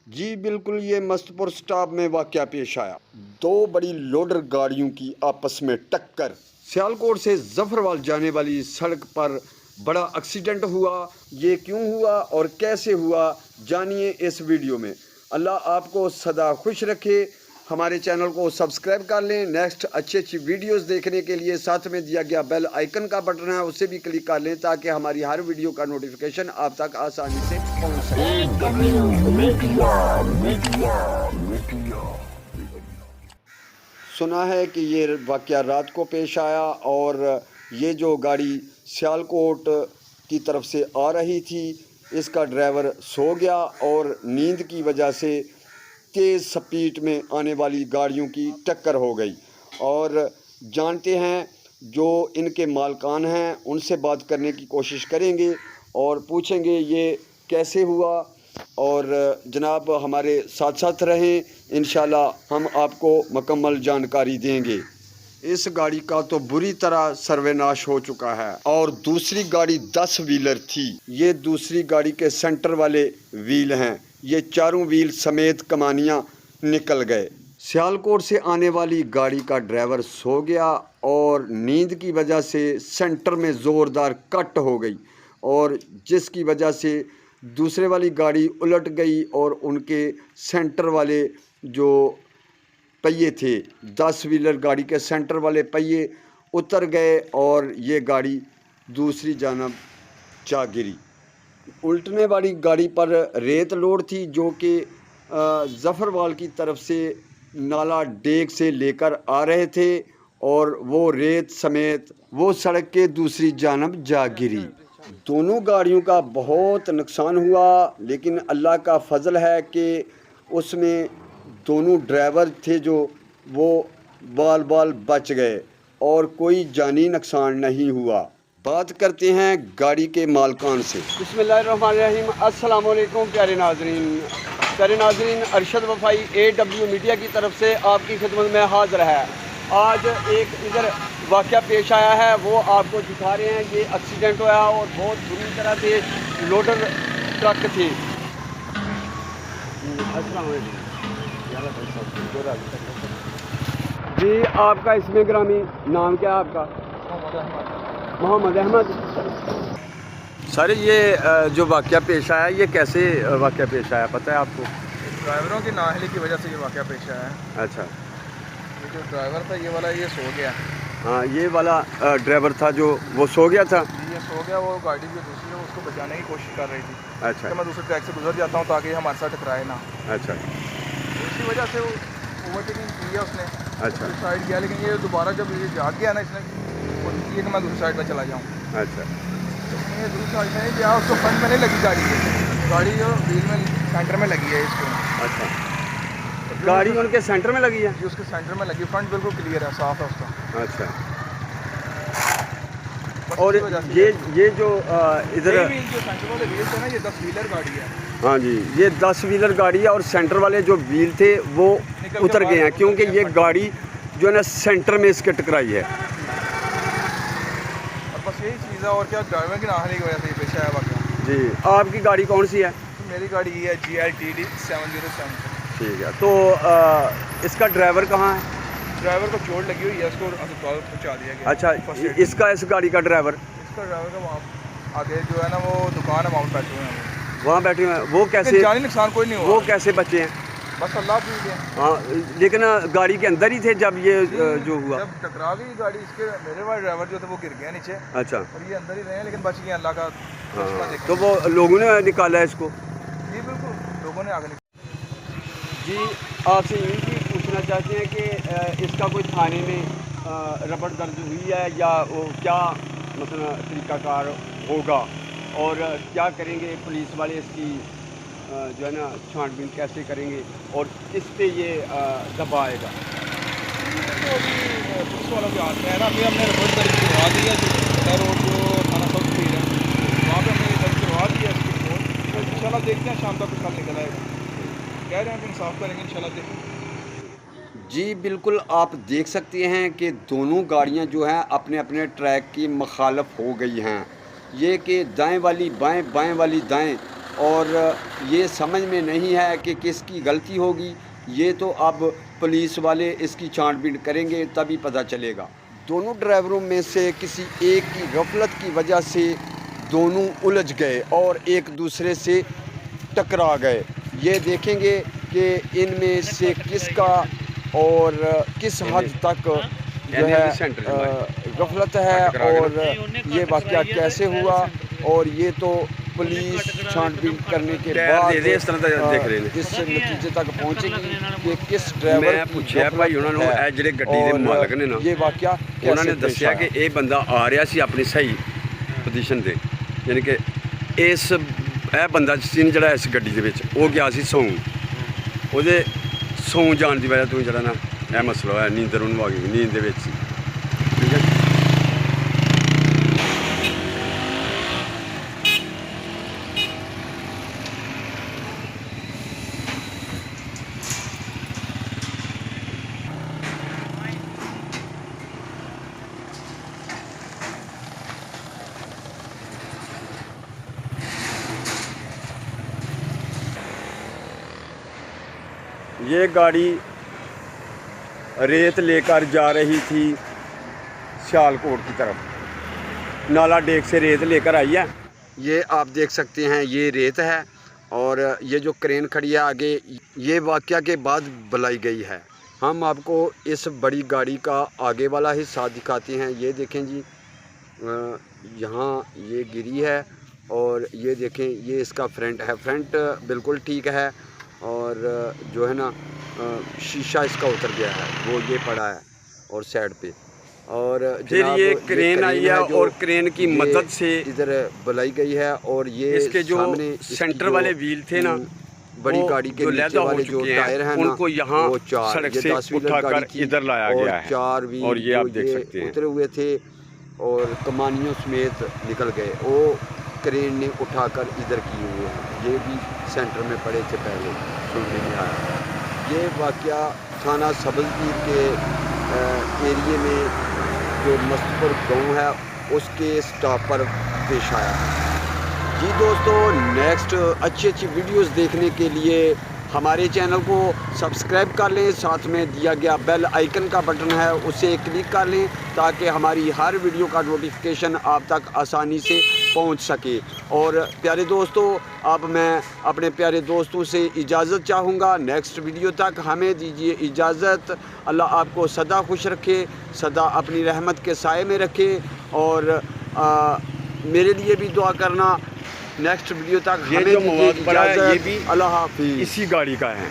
जी बिल्कुल, ये मस्तपुर स्टॉप में वाक़या पेश आया। दो बड़ी लोडर गाड़ियों की आपस में टक्कर। सियालकोट से जफरवाल जाने वाली सड़क पर बड़ा एक्सीडेंट हुआ। ये क्यों हुआ और कैसे हुआ, जानिए इस वीडियो में। अल्लाह आपको सदा खुश रखे। हमारे चैनल को सब्सक्राइब कर लें। नेक्स्ट अच्छी वीडियोस देखने के लिए साथ में दिया गया बेल आइकन का बटन है, उसे भी क्लिक कर लें ताकि हमारी हर वीडियो का नोटिफिकेशन आप तक आसानी से पहुंच सके। सुना है कि ये वाक़या रात को पेश आया और ये जो गाड़ी सियालकोट की तरफ से आ रही थी, इसका ड्राइवर सो गया और नींद की वजह से तेज़ स्पीड में आने वाली गाड़ियों की टक्कर हो गई। और जानते हैं जो इनके मालकान हैं, उनसे बात करने की कोशिश करेंगे और पूछेंगे ये कैसे हुआ। और जनाब हमारे साथ साथ रहें, इंशाल्लाह हम आपको मुकम्मल जानकारी देंगे। इस गाड़ी का तो बुरी तरह सर्वनाश हो चुका है और दूसरी गाड़ी 10 व्हीलर थी। ये दूसरी गाड़ी के सेंटर वाले व्हील हैं, ये चारों व्हील समेत कमानियां निकल गए। सियालकोट से आने वाली गाड़ी का ड्राइवर सो गया और नींद की वजह से सेंटर में ज़ोरदार कट हो गई और जिसकी वजह से दूसरे वाली गाड़ी उलट गई और उनके सेंटर वाले जो पहिए थे, 10 व्हीलर गाड़ी के सेंटर वाले पहिए उतर गए और ये गाड़ी दूसरी जानब जा गिरी। उल्टने वाली गाड़ी पर रेत लोड थी जो कि जफरवाल की तरफ से नाला डेग से लेकर आ रहे थे और वो रेत समेत वो सड़क के दूसरी जानब जा गिरी। दोनों गाड़ियों का बहुत नुकसान हुआ, लेकिन अल्लाह का फजल है कि उसमें दोनों ड्राइवर थे जो वो बाल बाल बच गए और कोई जानी नुकसान नहीं हुआ। बात करते हैं गाड़ी के मालकान से। बिस्मिल्लाहिर्रहमानिर्रहीम। अस्सलाम वालेकुम प्यारे नाज़रीन, अरशद वफ़ाई AW मीडिया की तरफ से आपकी खिदमत में हाज़िर है। आज एक इधर वाक़या पेश आया है, वो आपको दिखा रहे हैं। ये एक्सीडेंट हुआ और बहुत बुरी तरह से लोडर ट्रक थी। जी आपका इसमें ग्रामी नाम क्या है आपका? मोहम्मद अहमद। सर ये जो वाक़या पेश आया, ये कैसे वाक़या पेश आया पता है आपको? ड्राइवरों की नाअहली की वजह से ये वाक़या पेश आया है। अच्छा, ये जो ड्राइवर था ये वाला, ये सो गया। हाँ, ये वाला ड्राइवर था जो वो सो गया था। ये सो गया, वो गाड़ी जो दूसरी है उसको बचाने की कोशिश कर रही थी। अच्छा, तो मैं दूसरे ट्रैक से गुजर जाता हूँ ताकि हमारे साथ टकराए ना। अच्छा, इसी वजह से वो ओवरटेकिंग की है उसने। अच्छा, साइड किया, लेकिन ये दोबारा जब ये जाग गया ना, इसने कोशिश की कि मैं दूसरी साइड पर चला जाऊँ। अच्छा, लेकिन ये दूसरी साइड में नहीं गया, उसको फ्रंट में नहीं लगी गाड़ी जो व्हील में सेंटर में लगी है इसको। अच्छा, गाड़ी उनके सेंटर में लगी है? जी उसके सेंटर में लगी, फ्रंट बिल्कुल क्लियर है, साफ है उसका। अच्छा, और ये जो इधर जो सेंटर वाले व्हील थे ना, ये 10 व्हीलर गाड़ी है। हाँ जी, ये 10 व्हीलर गाड़ी है और सेंटर वाले जो व्हील थे वो उतर गए हैं क्योंकि ये गाड़ी जो है ना सेंटर में इसके टकराई है। बस यही चीज़ है, और क्या, ड्राइवर की नाअहली की वजह से ये पेश आया वाक़या। जी, आपकी गाड़ी कौन सी है? तो मेरी गाड़ी ये है GLTD 707। ठीक है, तो इसका ड्राइवर कहाँ है? ड्राइवर को चोट लगी हुई है, उसको अस्पताल पहुँचा दिया गया। अच्छा, इसका इस गाड़ी का ड्राइवर? इसका ड्राइवर का वहाँ आगे जो है ना वो दुकान है, वहाँ बैठे हुए हैं। वहाँ बैठे हुए हैं, वो कैसे? जानी नुकसान कोई नहीं हुआ। वो कैसे बचे हैं? बस अल्लाह की है। हाँ, लेकिन गाड़ी के अंदर ही थे जब ये जो हुआ? जब टकरा गई गाड़ी, इसके मेरे वाले ड्राइवर जो थे वो गिर गया नीचे। अच्छा, और ये अंदर ही रहे हैं, लेकिन बच गए अल्लाह का। हाँ, तो वो लोगों ने निकाला है इसको? जी बिल्कुल, लोगों ने आगे जी, आपसे ये भी पूछना चाहते हैं कि इसका कोई थाने में रपट दर्ज हुई है या वो क्या मतलब तरीक़ाकार होगा और क्या करेंगे पुलिस वाले इसकी जो है ना छानबीन कैसे करेंगे और किस पे ये दबा आएगा? तो अभी पुलिस वालों के हाथ में है ना। अभी हमने रिपोर्ट दर्ज करवा दी है, जो रोड जो थाना सब है वहाँ पर हमने दर्ज करवा दी है इसकी रिपोर्ट। तो इंशाल्लाह देखते हैं शाम तक कल निकल आएगा। कह रहे हैं कि इंसाफ करेंगे इंशाल्लाह, देखें। जी बिल्कुल, आप देख सकते हैं कि दोनों गाड़ियां जो हैं अपने अपने ट्रैक की मुखालफ हो गई हैं। ये कि दाएं वाली बाएं, बाएं वाली दाएं और ये समझ में नहीं है कि किसकी गलती होगी। ये तो अब पुलिस वाले इसकी छानबीन करेंगे तभी पता चलेगा। दोनों ड्राइवरों में से किसी एक की गफलत की वजह से दोनों उलझ गए और एक दूसरे से टकरा गए। ये देखेंगे कि इनमें से किसका और किस हद तक जो है गफलत है और ये वाक़या कैसे हुआ, और ये तो पुलिस छानबीन करने के बाद इस नतीजे तक पहुँचेगी कि किस ड्राइवर की भाई उन्होंने है। ਜਿਹੜੇ ਗੱਡੀ ਦੇ ਮਾਲਕ ਨੇ ਨਾ ये वाक़या ਉਹਨਾਂ ਨੇ ਦੱਸਿਆ ਕਿ ਇਹ ਬੰਦਾ ਆ ਰਿਹਾ ਸੀ ਆਪਣੀ ਸਹੀ ਪੋਜੀਸ਼ਨ ਤੇ, ਯਾਨੀ ਕਿ ਇਹ ਬੰਦਾ ਸੀ ਜਿਹੜਾ ਇਸ ਗੱਡੀ ਦੇ ਵਿੱਚ ਉਹ ਗਿਆ ਸੀ ਸੌਂ, ਉਹਦੇ ਸੌਂ ਜਾਣ ਦੀ ਵਜ੍ਹਾ ਤੋਂ ਜਿਹੜਾ ਨਾ ਇਹ ਮਸਲਾ ਹੋਇਆ, ਨੀਂਦਰ ਉਹਨੂੰ ਆ ਗਈ, ਨੀਂਦ ਦੇ ਵਿੱਚ ਸੀ। ਠੀਕ ਹੈ। ये गाड़ी रेत लेकर जा रही थी सियालकोट की तरफ, नाला डेक से रेत लेकर आई है। ये आप देख सकते हैं ये रेत है और ये जो क्रेन खड़ी है आगे, ये वाक़या के बाद बुलाई गई है। हम आपको इस बड़ी गाड़ी का आगे वाला हिस्सा दिखाते हैं। ये देखें जी, यहाँ ये गिरी है और ये देखें ये इसका फ्रंट है। फ्रंट बिल्कुल ठीक है और जो है ना शीशा इसका उतर गया है, वो ये पड़ा है और साइड पे। और फिर ये क्रेन आई है और क्रेन की मदद से इधर बुलाई गई है और ये इसके जो सेंटर वाले व्हील थे ना, बड़ी गाड़ी के नीचे वाले जो टायर हैं उनको यहाँ सड़क से उठाकर इधर लाया गया है। 4 व्हील और ये आप देख सकते हैं उतरे हुए थे और कमानियों समेत निकल गए, वो क्रेन ने उठाकर इधर किए हुए हैं। ये भी सेंटर में पड़े थे, पहले सुनने में आया। ये वाक़या थाना सब्ज़पीर के एरिए में जो मस्तपुर गांव है उसके स्टॉप पर पेश आया। जी दोस्तों, नेक्स्ट अच्छी वीडियोस देखने के लिए हमारे चैनल को सब्सक्राइब कर लें, साथ में दिया गया बेल आइकन का बटन है उसे क्लिक कर लें ताकि हमारी हर वीडियो का नोटिफिकेशन आप तक आसानी से पहुंच सके। और प्यारे दोस्तों, अब मैं अपने प्यारे दोस्तों से इजाज़त चाहूँगा। नेक्स्ट वीडियो तक हमें दीजिए इजाज़त। अल्लाह आपको सदा खुश रखे, सदा अपनी रहमत के साए में रखे और मेरे लिए भी दुआ करना। नेक्स्ट वीडियो तक ये हमें जो दीजिए मवाद पड़ा है ये इजाज़त। भी अल्लाह हाफिज़। इसी गाड़ी का है।